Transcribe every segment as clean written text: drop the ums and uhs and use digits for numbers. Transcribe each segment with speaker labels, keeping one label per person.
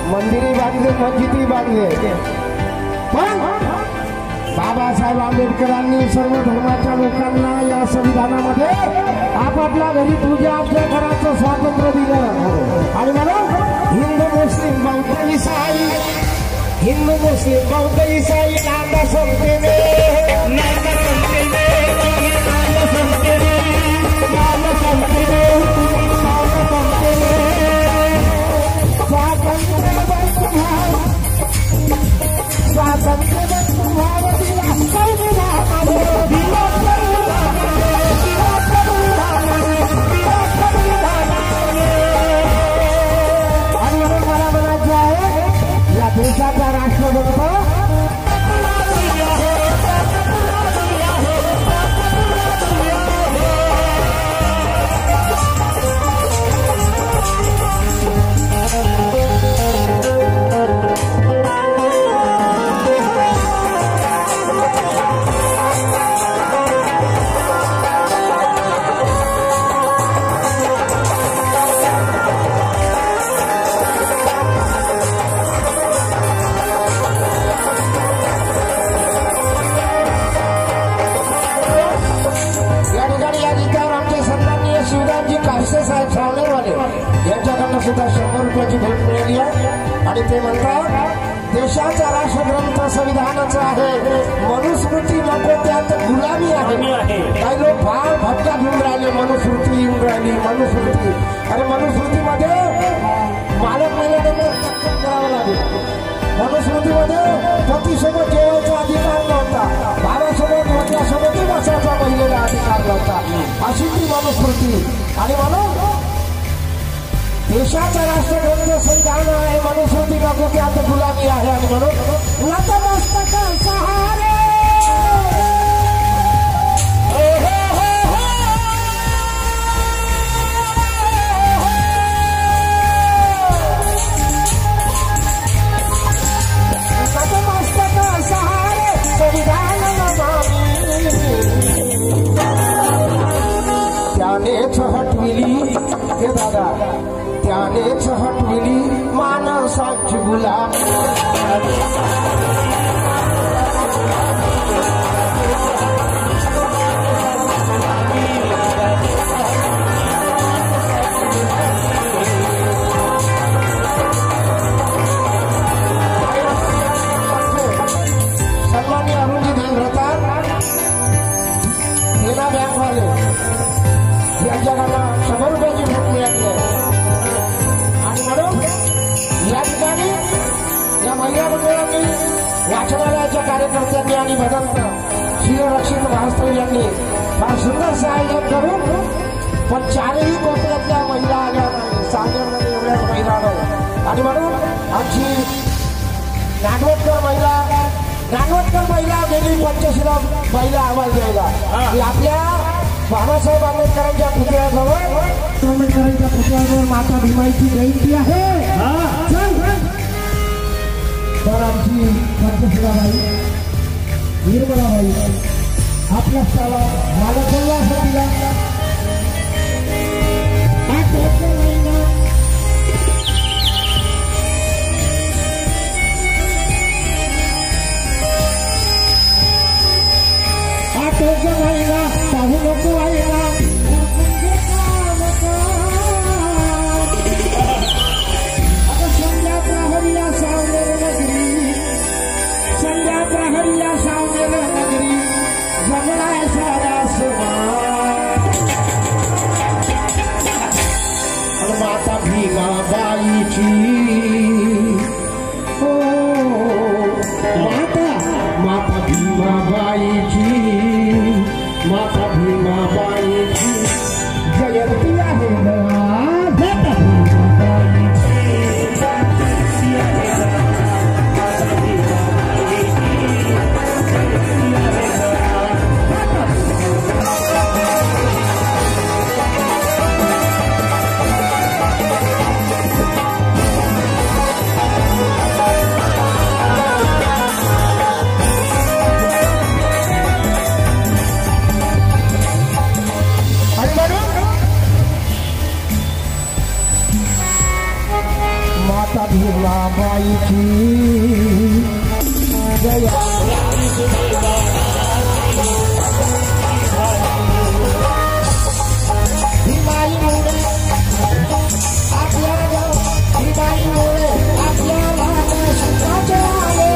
Speaker 1: मंदिरी बांधले, मस्जिदी बांधले, पण बाबासाहेब आंबेडकरांनी सर्व धर्माच्या लोकांना या संविधानामध्ये आपापल्या घरी पूजा अर्चा करायचं स्वातंत्र्य दिलं. आणि म्हणून हिंदू मुस्लिम बौद्ध इसाई, हिंदू मुस्लिम बौद्ध इसाई नांदा समतेने देशाचा राष्ट्रभक्त सुद्धा 100 रुपयाची भेट मिळाली आहे. आणि ते म्हणतात देशाचा राष्ट्रग्रंथ संविधानाचा आहे, मनुस्मृती नको त्यात गुलामी आहे. काही लोक फार भटका घेऊन राहिले, मनुस्मृती येऊन राहिली मनुस्मृती. आणि मनुस्मृतीमध्ये मालक महिलेनं करावं लागेल. मनुस्मृतीमध्ये पतीसोबत जेवायचा अधिकार नव्हता, भावासोबत वडिलांसोबतही बसायचा महिलेला अधिकार नव्हता, अशी ती मनुस्मृती. आणि म्हणून देशाचा राष्ट्रग्रंथ संविधान आहे, मनुस्मृती नको की आता गुलामी आहे. आणि म्हणून नतमस्तक सहारे नतमस्तक सहारे संविधान नमामि. त्यानेच हटविली हे दादा, त्यानेच हटविली मानसाची गुलामी. सन्माननीय अरुणजी देवव्रता देना बँकवाले यांच्याकडनं 100 रुपयाची भेट मिळाली आहे. म्हणून या ठिकाणी या महिला मंडळांनी, वाचनालयाच्या कार्यकर्त्यांनी आणि भदंत शिवरक्षित महास्त्र यांनी फार सुंदर आयोजन करून, पण 4ही कोपऱ्यातल्या महिला आल्या नाही, सांगण्यामध्ये एवढ्याच महिला आल्या. आणि म्हणून आमची नागवटकर महिला गेली पंचशिला महिला आवाज द्यायला. आपल्या बाबासाहेब आंबेडकरांच्या पुतळ्याजवळ माता भीमाईची जयंती आहे. तर आमची पंचशिलाबाई निर्मलाबाई आपल्या स्थळाला मालकल्लासाठी पाहू नको आईला संध्या प्रहरिया सावनेर नगरी, संध्या प्रहरिया सावनेर नगरी जमलाय सारा माता भीमाबाईची हो, माता भीमाबाईची, माता भीमाबाईची जय भीमाईमुळे आपल्याला भीमाईमुळे आपल्याला सुखाचे आले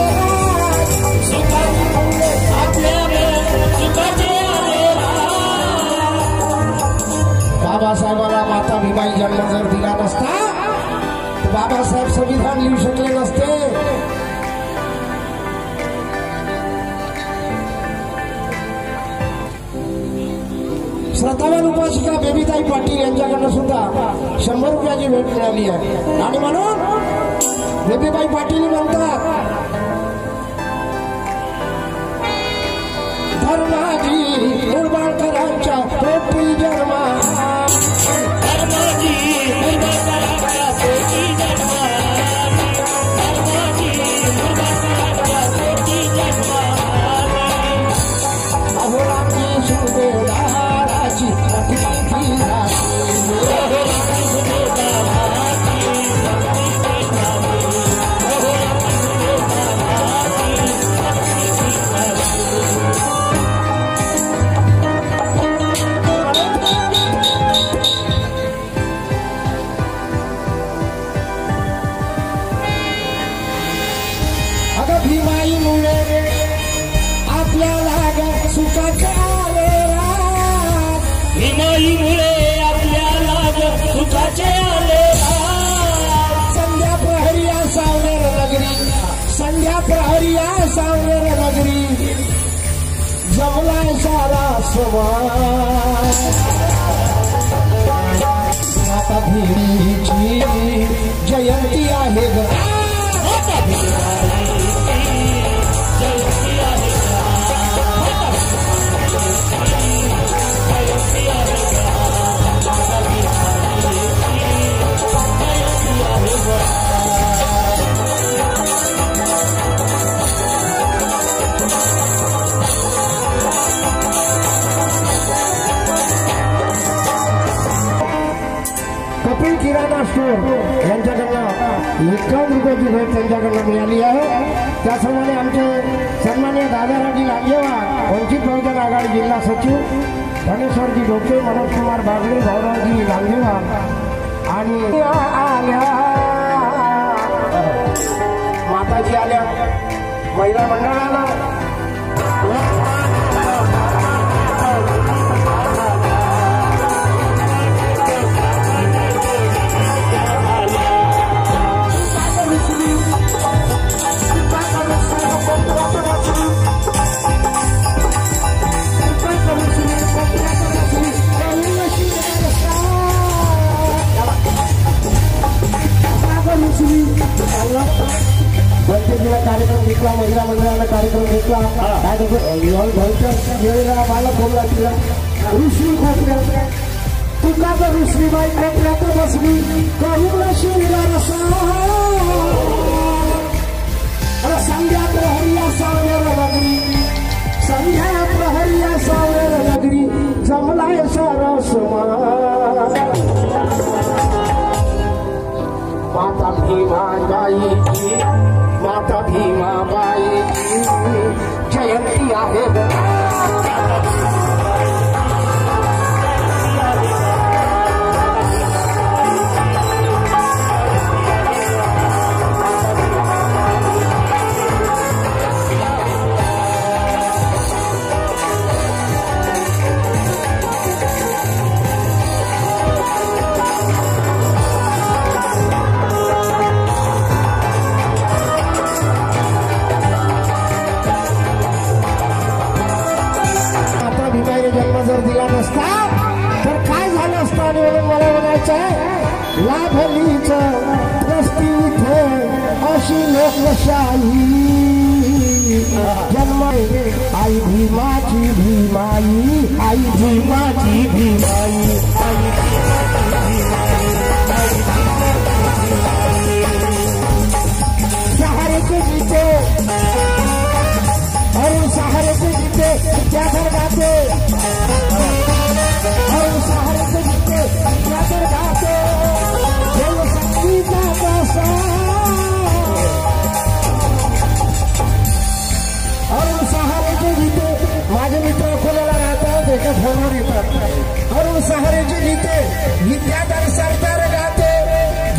Speaker 1: भीमाईमुळे आपल्याला सुखाचे आले बाबासाहेबाला माता भीमाई जन्म जर दिला नसता तर बाबासाहेब संविधान लिहू शकले नसते श्रद्धावान उपासिका बेबीताई पाटील यांच्याकडनं सुद्धा 100 रुपयाची भेट मिळाली आहे आणि म्हणून बेबीबाई पाटील म्हणतात धर्माजी मुरबाळकरांच्या पोटी जन्मा धर्माजी मुरबाळकरांच्या पोटी जन्मा धर्माजी मुरबाळकरांच्या पोटी जन्मा अहोराची सुभेदाराची भीमाईमुळे आपल्याला सुखाचे आले भीमाईमुळे आपल्याला सुखाचे आले संध्या प्रहरिया सावनेर नगरी संध्या प्रहरिया सावनेर नगरी जमलाय सारा समाज माता भीमीची जयंती आहे ग कपिल किराणा स्टोर यांच्याकडनं 51 रुपयाची भेट त्यांच्याकडनं मिळाली आहे त्याचप्रमाणे आमचे सन्माननीय दादारावजी लांजेवार वंचित बहुजन आघाडी जिल्हा सचिव धनेश्वरजी डोके मनोज कुमार बागडे भाऊरावजी लांजेवार आणि आल्या माताजी आल्या महिला मंडळाला कार्यक्रम घेतला महिला मंडळाला कार्यक्रम घेतला वेळेला मला बोलला तिला ऋषी खोकल्यात तुका तर ऋषीबाई खोकल्यात बसली करून शिवला संध्या प्रहरिया सावनेर नगरी संध्या प्रहरिया सावनेर नगरी जमलाय सारा समाज माता भीमाबाईची माता भीमाबाईची जयंती आहे जर दिला नसता तर काय झालं असतं आणि म्हणून मला म्हणायचं आहे लाभलीच वस्ती इथे अशी लोकशाही जन्म आई भीमाची भीमाई आई भीमाची भीमाई सहारे के जीते और सहारे के जीते क्या कर गाते और सहारे के जीते क्या कर गाते देव शक्ति का दासा फोनवर येतात अरुण सहारेची गीते विद्याधर सरदार गाते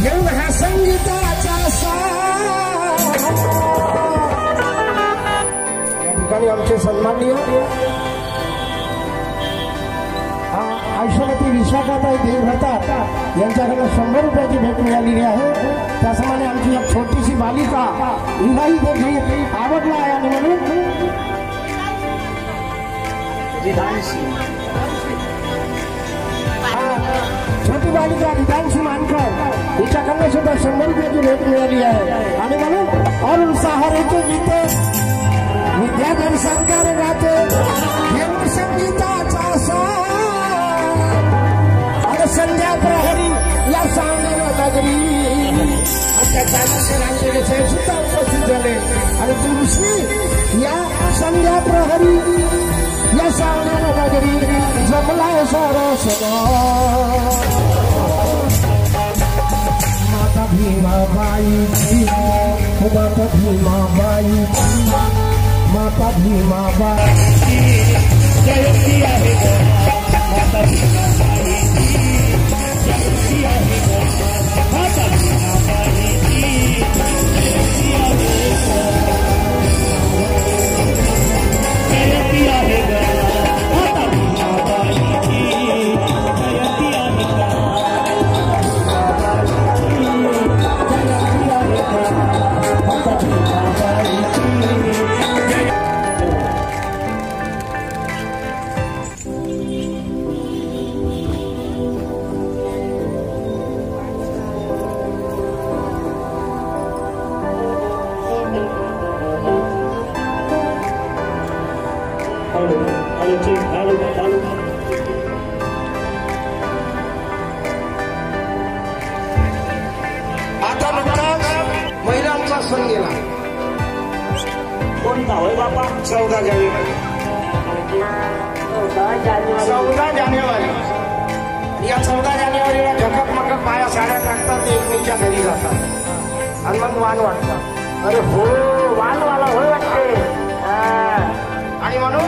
Speaker 1: घेऊन हा संगीताचा या ठिकाणी आमचे सन्माननीय ऐश्वर्यवती विशाखाताई देवव्रता यांच्याकडे 100 रुपयाची भेट मिळालेली आहे। त्याप्रमाणे आमची एक छोटीशी बालिका हिलाही देखील आवडला आहे आणि म्हणून छोटी बालिका विधानशी मानकर हिच्याकडनं सुद्धा 100 रुपयाची भेट मिळाली आहे आणि म्हणून अरुण सहारेचे गीते विद्याधर सरकार गाते घेऊन संगीताचा संध्या प्रहरी या सांगण नगरी सुद्धा उपस्थित झाले आणि दुसरी या संध्या प्रहरी या सांगण नगरी जमलाय सरस माता भीमाबाईची माता भीमाबाईची माता भीमाबाईची जयंती आहे माता भीमाबाईची जयंती आहे माता भीमाबाईची जयंती आहे जयंती आहे माता भीमाबाईची जयंती आहे माता भीमाबाईची आता नुकताच महिलांचा सण गेला कोणता होय बापा 14 जानेवारी 14 जानेवारी या 14 जानेवारीला झकक मकक बाया साड्या टाकतात ते एकमेकांच्या घरी जातात आणि मग वाण वाटतात अरे हो वाणवाला होय वाटते आणि म्हणून